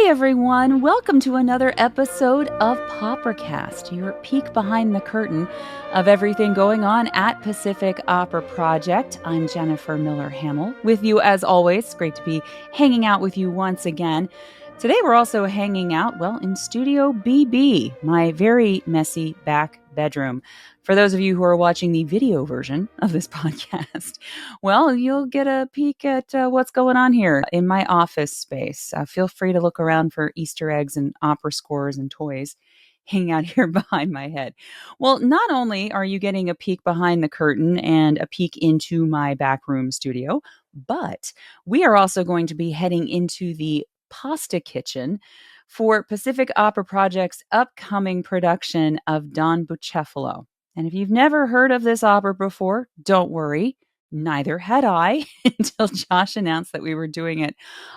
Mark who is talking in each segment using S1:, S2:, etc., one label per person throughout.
S1: everyone. Welcome to another episode of POPercast, your peek behind the curtain of everything going on at Pacific Opera Project. I'm Jennifer Miller Hammel. With you as always. It's great to be hanging out with you once again. Today we're also hanging out, in Studio BB, my very messy back bedroom. For those of you who are watching the video version of this podcast, you'll get a peek at what's going on here in my office space. Feel free to look around for Easter eggs and opera scores and toys hanging out here behind my head. Well, not only are you getting a peek behind the curtain and a peek into my backroom studio, but we are also going to be heading into the pasta kitchen for Pacific Opera Project's upcoming production of Don Bucefalo. And if you've never heard of this opera before, don't worry. Neither had I until Josh announced that we were doing it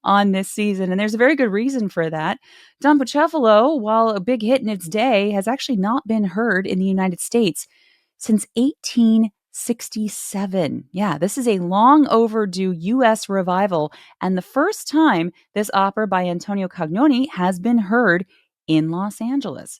S1: on this season. And there's a very good reason for that. Don Bucefalo, while a big hit in its day, has actually not been heard in the United States since 1867. Yeah, this is a long overdue U.S. revival and the first time this opera by Antonio Cognoni has been heard in Los Angeles.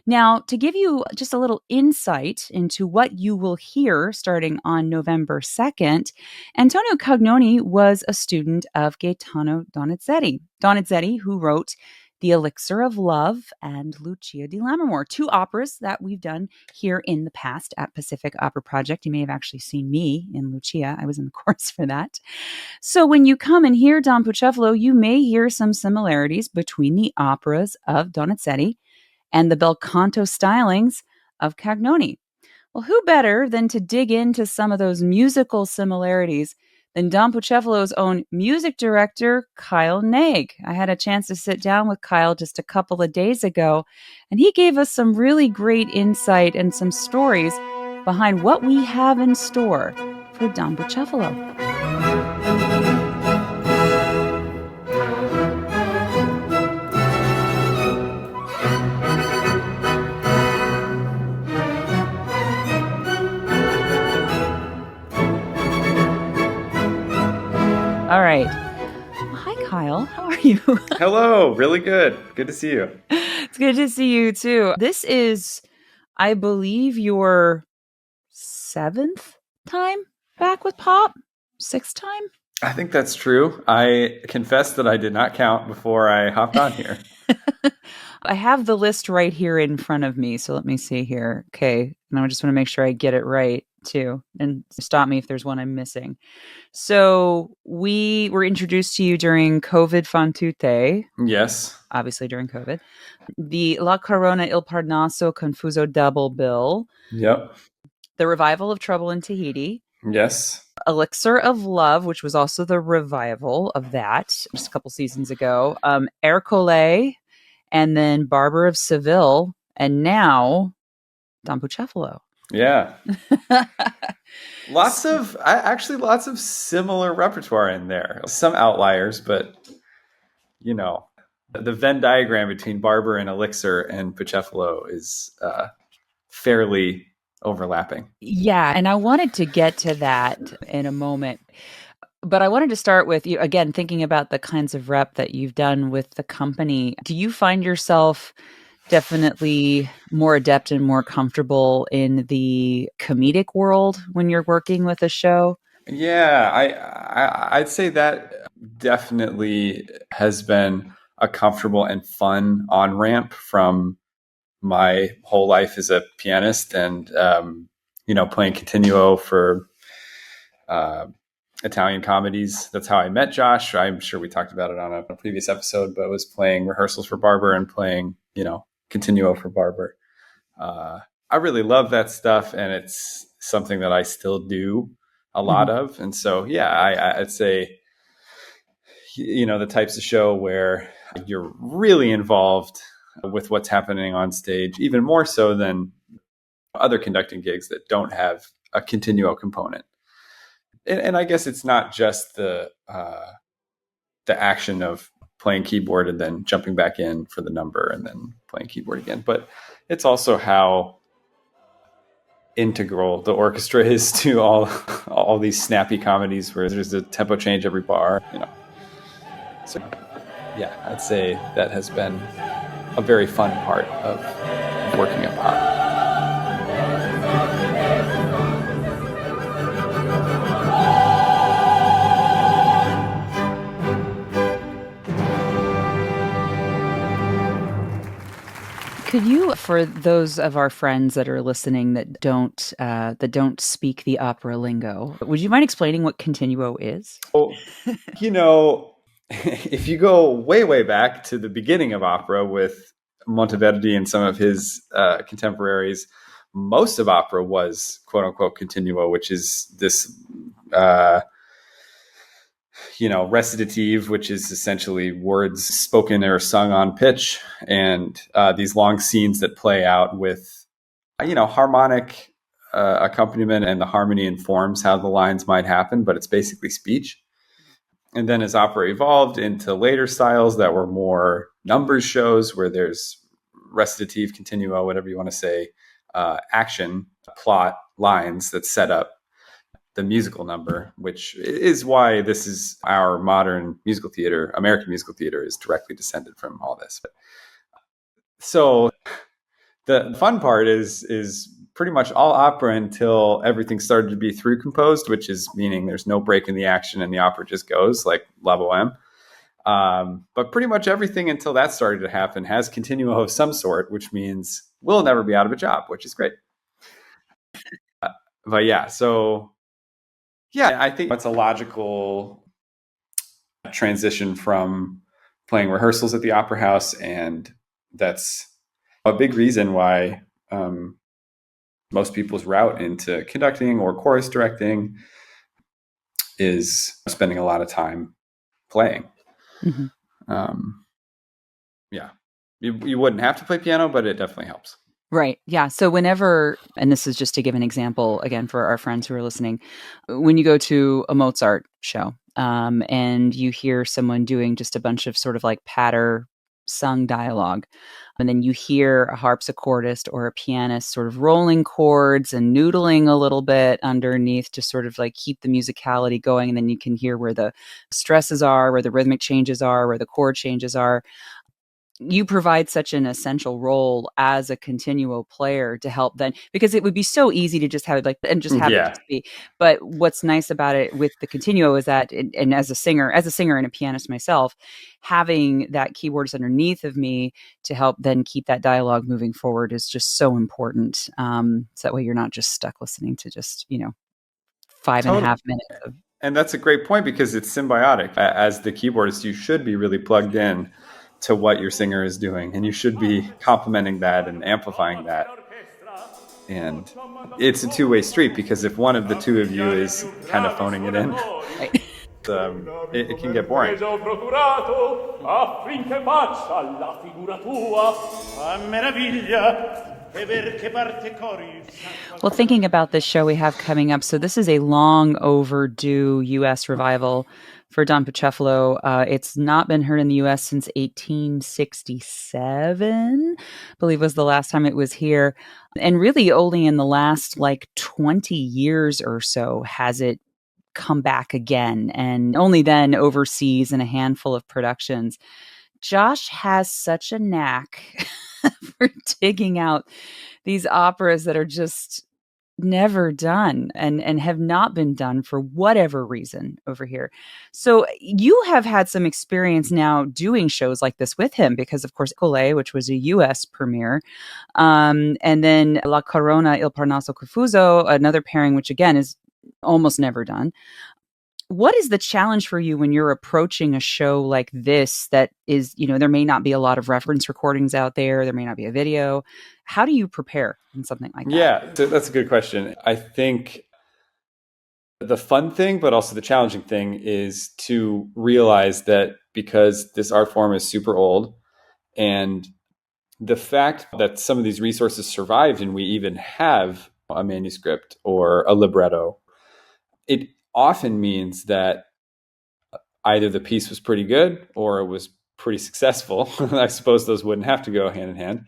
S1: Now, to give you just a little insight into what you will hear starting on November 2nd, Antonio Cognoni was a student of Gaetano Donizetti. Donizetti, who wrote The Elixir of Love and Lucia di Lammermoor, two operas that we've done here in the past at Pacific Opera Project. You may have actually seen me in Lucia. I was in the chorus for that. So when you come and hear Don Bucefalo, you may hear some similarities between the operas of Donizetti and the bel canto stylings of Cognoni. Well, who better than to dig into some of those musical similarities than Don Bucefalo's own music director, Kyle Naig. I had a chance to sit down with Kyle just a couple of days ago, and he gave us some really great insight and some stories behind what we have in store for Don Bucefalo. All right. Hi, Kyle. How are you?
S2: Hello. Really good. Good to see you.
S1: It's good to see you, too. This is, I believe, your 7th time back with Pop? 6th time?
S2: I think that's true. I confess that I did not count before I hopped on here.
S1: I have the list right here in front of me. So let me see here. Okay. And I just want to make sure I get it right, too. And stop me if there's one I'm missing. So we were introduced to you during COVID fan tutte.
S2: Yes.
S1: Obviously during COVID. The La Corona Il Parnaso Confuso double bill.
S2: Yep.
S1: The revival of Trouble in Tahiti.
S2: Yes.
S1: Elixir of Love, which was also the revival of that just a couple seasons ago. Ercole, and then Barber of Seville, and now Don Bucefalo.
S2: Yeah. lots of similar repertoire in there. Some outliers, but the Venn diagram between Barber and Elixir and Bucefalo is fairly overlapping.
S1: Yeah, and I wanted to get to that in a moment. But I wanted to start with you, again, thinking about the kinds of rep that you've done with the company. Do you find yourself definitely more adept and more comfortable in the comedic world when you're working with a show?
S2: Yeah, I'd say that definitely has been a comfortable and fun on-ramp from my whole life as a pianist and, playing continuo for Italian comedies. That's how I met Josh. I'm sure we talked about it on a previous episode, but I was playing rehearsals for Barber and playing, continuo for Barber. I really love that stuff, and it's something that I still do a lot of. And so, yeah, I'd say, the types of show where you're really involved with what's happening on stage, even more so than other conducting gigs that don't have a continuo component. And I guess it's not just the action of playing keyboard and then jumping back in for the number and then playing keyboard again, but it's also how integral the orchestra is to all these snappy comedies where there's a tempo change every bar. So yeah, I'd say that has been a very fun part of working at Pop.
S1: Could you, for those of our friends that are listening that don't speak the opera lingo, would you mind explaining what continuo is?
S2: Well, if you go way back to the beginning of opera with Monteverdi and some of his contemporaries, most of opera was quote unquote continuo, which is this recitative, which is essentially words spoken or sung on pitch, and these long scenes that play out with, harmonic accompaniment, and the harmony informs how the lines might happen, but it's basically speech. And then as opera evolved into later styles that were more numbers shows, where there's recitative, continuo, whatever you want to say, action, plot, lines that set up the musical number, which is why this is our modern musical theater. American musical theater is directly descended from all this. So the fun part is pretty much all opera until everything started to be through composed, which is meaning there's no break in the action and the opera just goes like La Boheme. But pretty much everything until that started to happen has continuo of some sort, which means we'll never be out of a job, which is great. But yeah, so yeah, I think it's a logical transition from playing rehearsals at the Opera House, and that's a big reason why most people's route into conducting or chorus directing is spending a lot of time playing. Mm-hmm. Yeah, you wouldn't have to play piano, but it definitely helps.
S1: Right. Yeah. So whenever, and this is just to give an example again for our friends who are listening, when you go to a Mozart show and you hear someone doing just a bunch of sort of like patter sung dialogue, and then you hear a harpsichordist or a pianist sort of rolling chords and noodling a little bit underneath to sort of like keep the musicality going. And then you can hear where the stresses are, where the rhythmic changes are, where the chord changes are. You provide such an essential role as a continuo player to help then, because it would be so easy to just have it like, and just have it just be. But what's nice about it with the continuo is that, and as a singer and a pianist myself, having that keyboardist underneath of me to help then keep that dialogue moving forward is just so important. So that way you're not just stuck listening to just, 5.5 minutes of.
S2: And that's a great point, because it's symbiotic. As the keyboardist, you should be really plugged in to what your singer is doing, and you should be complementing that and amplifying that. And it's a two-way street, because if one of the two of you is kind of phoning it in, it can get boring.
S1: Well, thinking about this show we have coming up, so this is a long overdue U.S. revival for Don Bucefalo. It's not been heard in the U.S. since 1867, I believe was the last time it was here. And really only in the last 20 years or so has it come back again, and only then overseas in a handful of productions. Josh has such a knack for digging out these operas that are just never done and have not been done for whatever reason over here. So you have had some experience now doing shows like this with him, because of course Cole, which was a US premiere, and then La Corona Il Parnaso Confuso, another pairing which again is almost never done. What is the challenge for you when you're approaching a show like this that is, there may not be a lot of reference recordings out there may not be a video. How do you prepare in something like that?
S2: Yeah, that's a good question. I think the fun thing, but also the challenging thing, is to realize that because this art form is super old, and the fact that some of these resources survived and we even have a manuscript or a libretto, it often means that either the piece was pretty good or it was pretty successful. I suppose those wouldn't have to go hand in hand.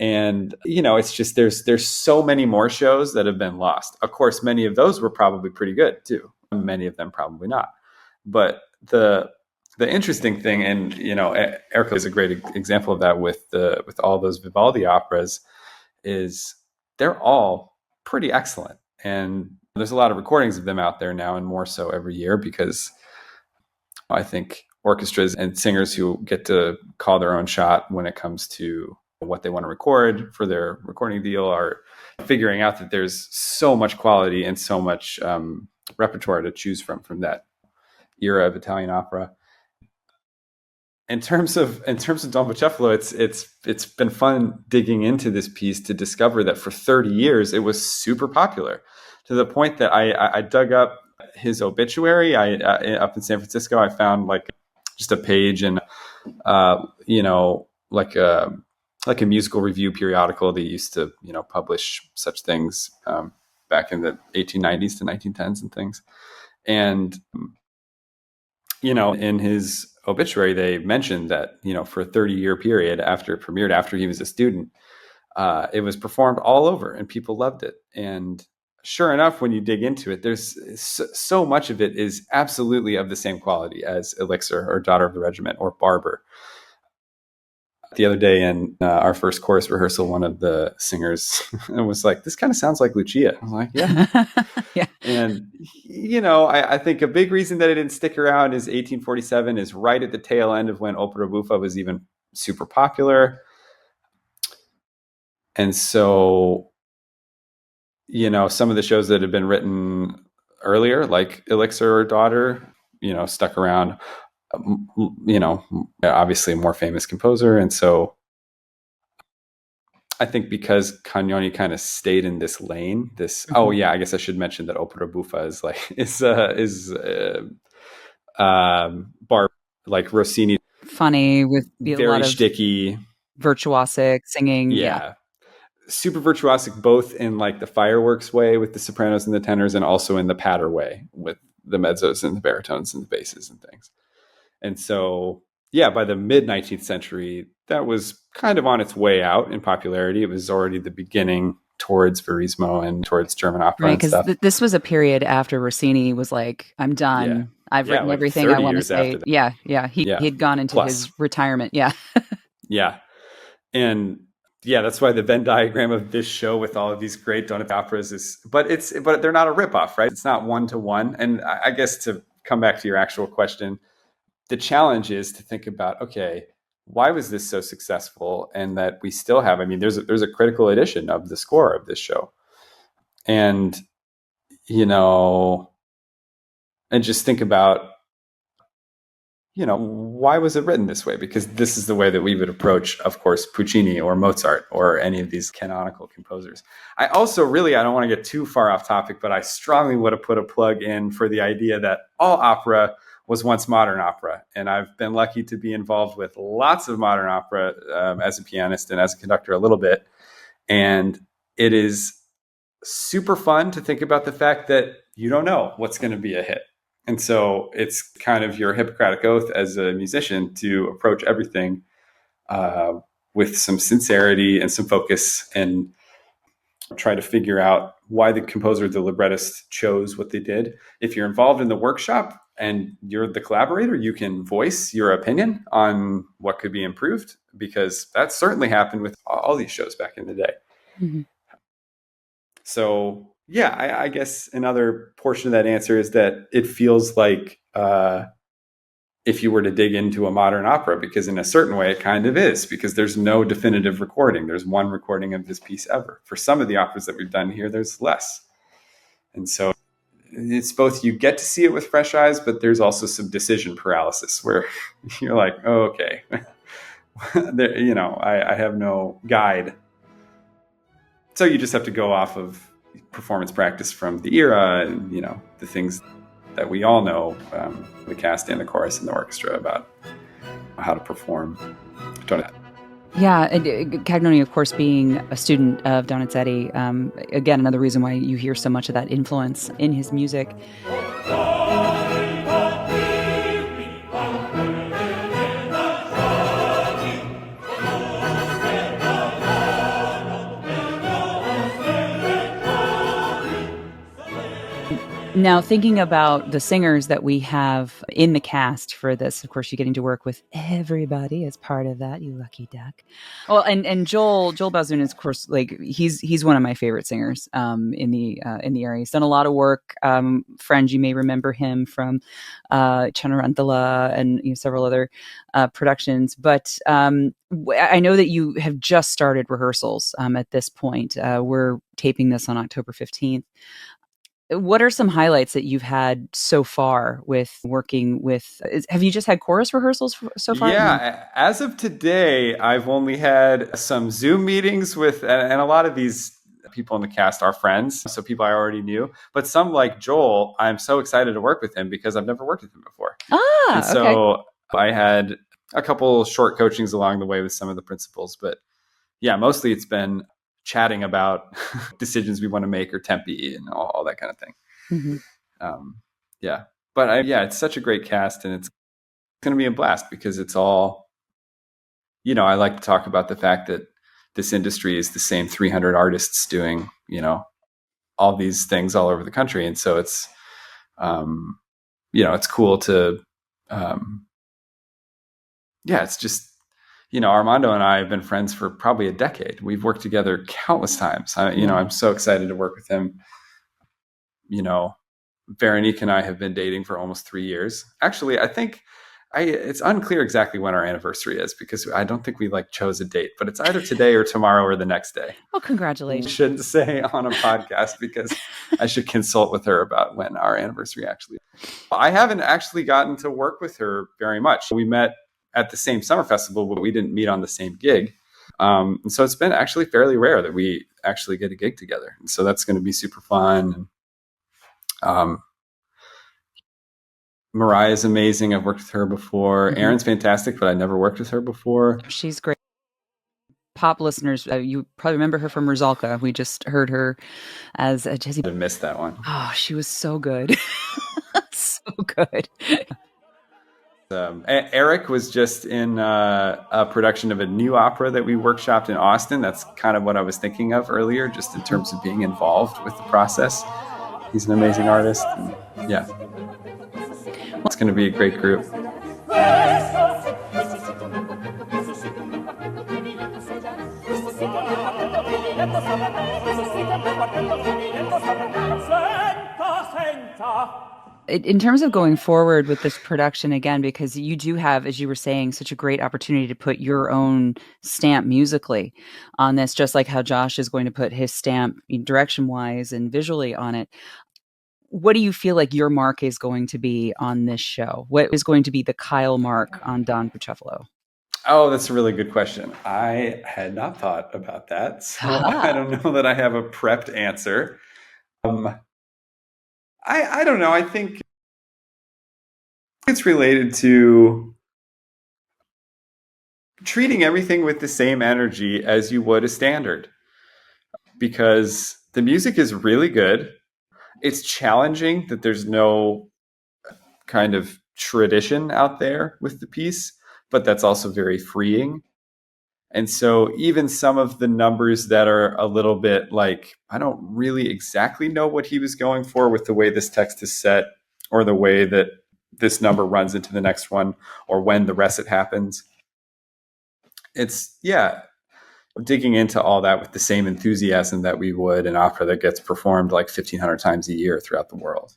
S2: And, it's just there's so many more shows that have been lost. Of course, many of those were probably pretty good too. Many of them probably not. But the the interesting thing, and Erica is a great example of that with all those Vivaldi operas, is they're all pretty excellent, and there's a lot of recordings of them out there now, and more so every year, because I think orchestras and singers who get to call their own shot when it comes to what they want to record for their recording deal are figuring out that there's so much quality and so much repertoire to choose from that era of Italian opera. In terms of Don Bucefalo, it's been fun digging into this piece to discover that for 30 years it was super popular, to the point that I dug up his obituary. Up in San Francisco, I found like just a page in like a musical review periodical that used to publish such things back in the 1890s to 1910s and things. And in his obituary, they mentioned that, for a 30-year period after it premiered, after he was a student, it was performed all over and people loved it. And sure enough, when you dig into it, there's so much of it is absolutely of the same quality as Elixir or Daughter of the Regiment or Barber. The other day in our first chorus rehearsal, one of the singers was like, "This kind of sounds like Lucia." I was like, "Yeah."
S1: Yeah.
S2: And, I think a big reason that it didn't stick around is 1847 is right at the tail end of when opera buffa was even super popular. And so, some of the shows that had been written earlier, like Elixir or Daughter, stuck around. Obviously a more famous composer. And so I think because Cagnoni kind of stayed in this lane, I guess I should mention that opera buffa is bar, like Rossini,
S1: funny with
S2: very
S1: a lot of
S2: sticky,
S1: virtuosic singing.
S2: Yeah. Super virtuosic, both in like the fireworks way with the sopranos and the tenors, and also in the patter way with the mezzos and the baritones and the basses and things. And so, by the mid 19th century, that was kind of on its way out in popularity. It was already the beginning towards Verismo and towards German opera,
S1: right? Because this was a period after Rossini was like, "I'm done.
S2: Yeah.
S1: I've written everything I want to say." He'd gone into his retirement. Yeah.
S2: And that's why the Venn diagram of this show with all of these great Donizetti operas is, but they're not a ripoff, right? It's not one to one. And I guess to come back to your actual question, the challenge is to think about, okay, why was this so successful? And that we still have, there's a critical edition of the score of this show. And, and just think about, why was it written this way? Because this is the way that we would approach, of course, Puccini or Mozart or any of these canonical composers. I also I don't want to get too far off topic, but I strongly would have put a plug in for the idea that all opera was once modern opera. And I've been lucky to be involved with lots of modern opera as a pianist and as a conductor a little bit. And it is super fun to think about the fact that you don't know what's going to be a hit. And so it's kind of your Hippocratic oath as a musician to approach everything with some sincerity and some focus, and try to figure out why the composer, the librettist, chose what they did. If you're involved in the workshop and you're the collaborator, you can voice your opinion on what could be improved, because that certainly happened with all these shows back in the day. Mm-hmm. So, I guess another portion of that answer is that it feels like if you were to dig into a modern opera, because in a certain way it kind of is, because there's no definitive recording. There's one recording of this piece ever. For some of the operas that we've done here, there's less. And so it's both, you get to see it with fresh eyes, but there's also some decision paralysis where you're like, oh, okay, I have no guide. So you just have to go off of performance practice from the era and, the things that we all know, the cast and the chorus and the orchestra, about how to perform.
S1: Yeah, and Cagnoni, of course, being a student of Donizetti, again, another reason why you hear so much of that influence in his music. Now, thinking about the singers that we have in the cast for this, of course, you're getting to work with everybody as part of that. You lucky duck. Well, and Joel Bazoon is, of course, like he's one of my favorite singers in the area. He's done a lot of work. Friends, you may remember him from Cenerentola and several other productions. But I know that you have just started rehearsals at this point. We're taping this on October 15th. What are some highlights that you've had so far with working with? Have you just had chorus rehearsals so far?
S2: Yeah, as of today, I've only had some Zoom meetings with, and a lot of these people in the cast are friends, so people I already knew. But some, like Joel, I'm so excited to work with him because I've never worked with him before. And so I had a couple short coachings along the way with some of the principals, but yeah, mostly it's been chatting about decisions we want to make or tempi and all that kind of thing. Mm-hmm. But it's such a great cast, and it's going to be a blast because it's all, I like to talk about the fact that this industry is the same 300 artists doing, all these things all over the country. And so it's, it's cool to, it's just, Armando and I have been friends for probably a decade. We've worked together countless times. I'm so excited to work with him. Veronique and I have been dating for almost 3 years. Actually, I think it's unclear exactly when our anniversary is because I don't think we chose a date, but it's either today or tomorrow or the next day.
S1: Well, congratulations.
S2: I shouldn't say on a podcast because I should consult with her about when our anniversary actually is. I haven't actually gotten to work with her very much. We met at the same summer festival, but we didn't meet on the same gig. And so it's been actually fairly rare that we actually get a gig together. And so that's going to be super fun. And, Mariah's amazing. I've worked with her before. Mm-hmm. Erin's fantastic, but I never worked with her before.
S1: She's great. Pop listeners, you probably remember her from Rzalka. We just heard her as a Jesse.
S2: I missed that one.
S1: Oh, she was so good. So good.
S2: Eric was just in a production of a new opera that we workshopped in Austin. That's kind of what I was thinking of earlier, just in terms of being involved with the process. He's an amazing artist. And, yeah. It's going to be a great group.
S1: In terms of going forward with this production again, because you do have, as you were saying, such a great opportunity to put your own stamp musically on this, just like how Josh is going to put his stamp direction-wise and visually on it. What do you feel like your mark is going to be on this show? What is going to be the Kyle mark on Don Bucefalo?
S2: Oh, that's a really good question. I had not thought about that. So I don't know that I have a prepped answer. I don't know. I think it's related to treating everything with the same energy as you would a standard. Because the music is really good. It's challenging that there's no kind of tradition out there with the piece, but that's also very freeing. And so even some of the numbers that are a little bit I don't really exactly know what he was going for with the way this text is set or the way that this number runs into the next one or when the recit happens. It's, digging into all that with the same enthusiasm that we would an opera that gets performed 1,500 times a year throughout the world,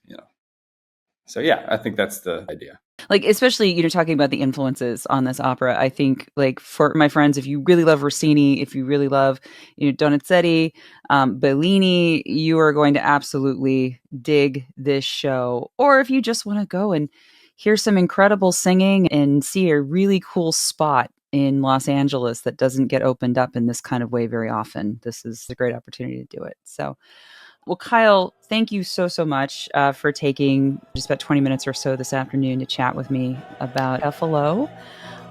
S2: So I think that's the idea.
S1: Especially, talking about the influences on this opera, I think for my friends, if you really love Rossini, if you really love, Donizetti, Bellini, you are going to absolutely dig this show. Or if you just want to go and hear some incredible singing and see a really cool spot in Los Angeles that doesn't get opened up in this kind of way very often, this is a great opportunity to do it. So, well, Kyle, thank you so much for taking just about 20 minutes or so this afternoon to chat with me about Bucefalo.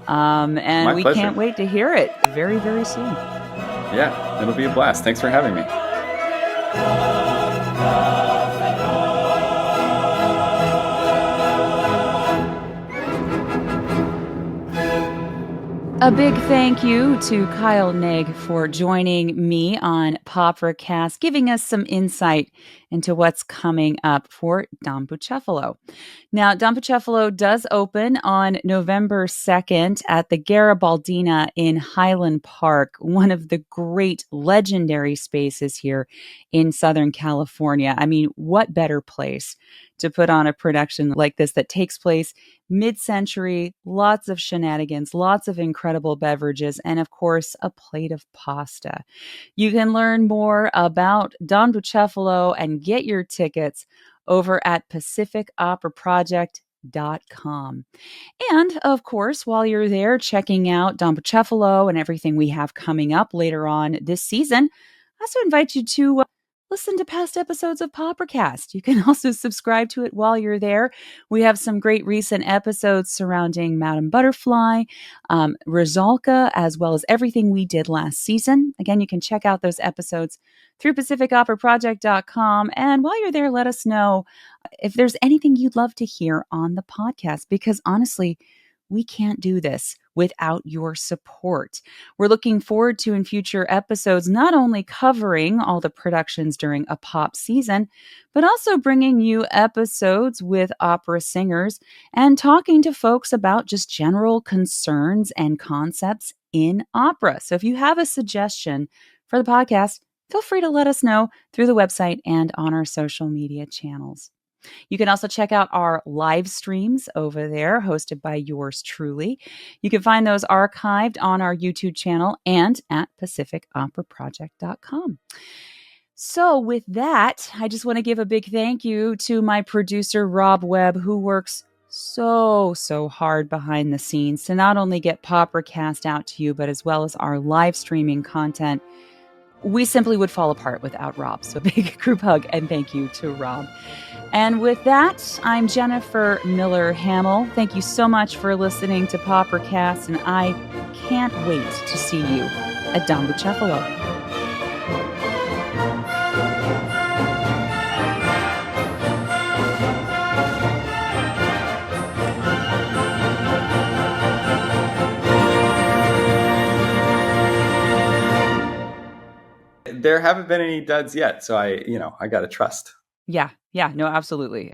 S1: And
S2: My
S1: we
S2: pleasure.
S1: Can't wait to hear it very, very soon.
S2: Yeah, it'll be a blast. Thanks for having me.
S1: A big thank you to Kyle Naig for joining me on POPeracast, giving us some insight into what's coming up for Don Bucefalo. Now, Don Bucefalo does open on November 2nd at the Garibaldina in Highland Park, one of the great legendary spaces here in Southern California. I mean, what better place to put on a production like this that takes place mid-century, lots of shenanigans, lots of incredible beverages, and of course, a plate of pasta. You can learn more about Don Bucefalo and get your tickets over at PacificOperaProject.com. And of course, while you're there checking out Don Bucefalo and everything we have coming up later on this season, I also invite you to listen to past episodes of POPercast. You can also subscribe to it while you're there. We have some great recent episodes surrounding Madame Butterfly, Rosalka, as well as everything we did last season. Again, you can check out those episodes through PacificOperaProject.com. And while you're there, let us know if there's anything you'd love to hear on the podcast, because honestly, we can't do this without your support. We're looking forward to in future episodes not only covering all the productions during a pop season, but also bringing you episodes with opera singers and talking to folks about just general concerns and concepts in opera. So if you have a suggestion for the podcast, feel free to let us know through the website and on our social media channels. You can also check out our live streams over there, hosted by yours truly. You can find those archived on our YouTube channel and at PacificOperaProject.com. So with that, I just want to give a big thank you to my producer, Rob Webb, who works so hard behind the scenes to not only get POPercast out to you, but as well as our live streaming content. We simply would fall apart without Rob. So a big group hug and thank you to Rob. And with that, I'm Jennifer Miller Hammel. Thank you so much for listening to POPercast, and I can't wait to see you at Don Bucefalo.
S2: There haven't been any duds yet, so I got to trust.
S1: Yeah, no, absolutely.